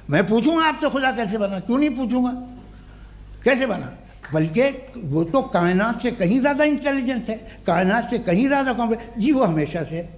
मैं पूछूंगा आपसे खुदा कैसे बना? क्यों नहीं पूछूंगा, कैसे बना? बल्कि वो तो कायनात से कहीं ज़्यादा इंटेलिजेंट है, कायनात से कहीं ज़्यादा कॉम्प्लेक्स। जी वो हमेशा से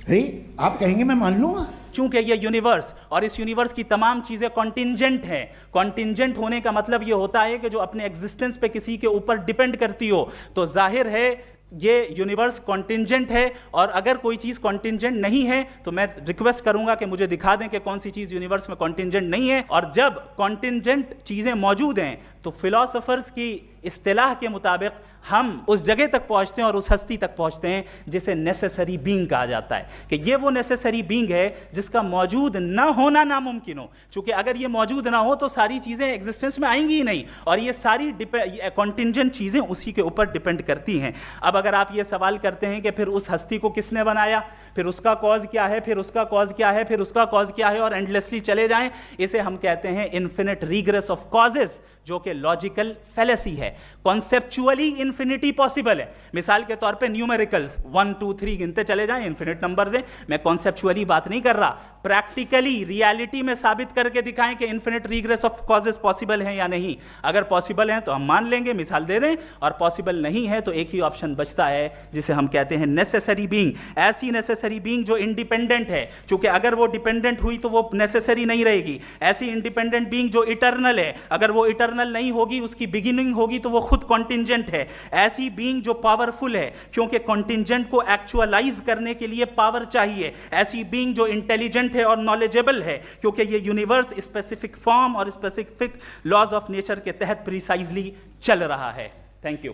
है, आप कहेंगे मैं मान लूँगा। चूंकि ये यूनिवर्स और इस यूनिवर्स की तमाम चीजें कॉन्टिंजेंट हैं, कॉन्टिंजेंट होने का मतलब ये होता है कि जो अपने एग्जिस्टेंस पे किसी के ऊपर डिपेंड करती हो, तो जाहिर है ये यूनिवर्स कॉन्टिंजेंट है। और अगर कोई चीज कॉन्टिंजेंट नहीं है तो मैं रिक्वेस्ट करूंगा कि मुझे दिखा दें कि कौन सी चीज यूनिवर्स में कॉन्टिंजेंट नहीं है। और जब कॉन्टिंजेंट चीजें मौजूद हैं तो फिलोसोफर्स की इस्तिलाह के मुताबिक हम उस जगह तक पहुंचते हैं और उस हस्ती तक पहुंचते हैं जिसे नेसेसरी बीइंग कहा जाता है, कि ये वो नेसेसरी बीइंग है जिसका मौजूद ना होना नामुमकिन हो। क्योंकि अगर ये मौजूद ना हो तो सारी चीजें एग्जिस्टेंस में आएंगी ही नहीं, और ये सारी कॉन्टिंजेंट चीजें उसी के ऊपर डिपेंड करती हैं। अब अगर आप ये सवाल करते हैं कि फिर उस हस्ती को किसने बनाया, फिर उसका कॉज क्या है, फिर उसका कॉज क्या है, फिर उसका कॉज क्या है, और एंडलेसली चले जाएं, इसे हम कहते हैं इन्फिनिट रीग्रेस ऑफ कॉजेस, जो कि लॉजिकल फैलेसी है। कॉन्सेप्चुअली इंफिनिटी पॉसिबल है। मिसाल के तौर पे न्यूमेरिकल्स 1 2 3 गिनते चले जाएं, इंफिनिट नंबर्स हैं। मैं कॉन्सेप्चुअली बात नहीं कर रहा, प्रैक्टिकली रियलिटी में साबित करके दिखाएं कि infinite regress of causes possible हैं या नहीं। अगर पॉसिबल हैं तो हम मान लेंगे, मिसाल दे दें, और पॉसिबल नहीं है तो एक ही ऑप्शन बचता है जिसे हम कहते हैं नेसेसरी बीइंग। ऐसी नेसेसरी बीइंग जो इंडिपेंडेंट है, क्योंकि अगर वो डिपेंडेंट हुई तो वो नेसेसरी नहीं रहेगी। ऐसी इंडिपेंडेंट बीइंग जो इटर्नल है, अगर वो इटर्नल नहीं होगी, उसकी बिगिनिंग होगी, तो वो खुद कॉन्टिंजेंट है। ऐसी बीइंग जो पावरफुल है, क्योंकि कॉन्टिंजेंट को एक्चुअलाइज करने के लिए पावर चाहिए। ऐसी बीइंग जो इंटेलिजेंट है और नॉलेजेबल है, क्योंकि ये यूनिवर्स स्पेसिफिक फॉर्म और स्पेसिफिक लॉज ऑफ नेचर के तहत प्रिसाइजली चल रहा है। Thank you.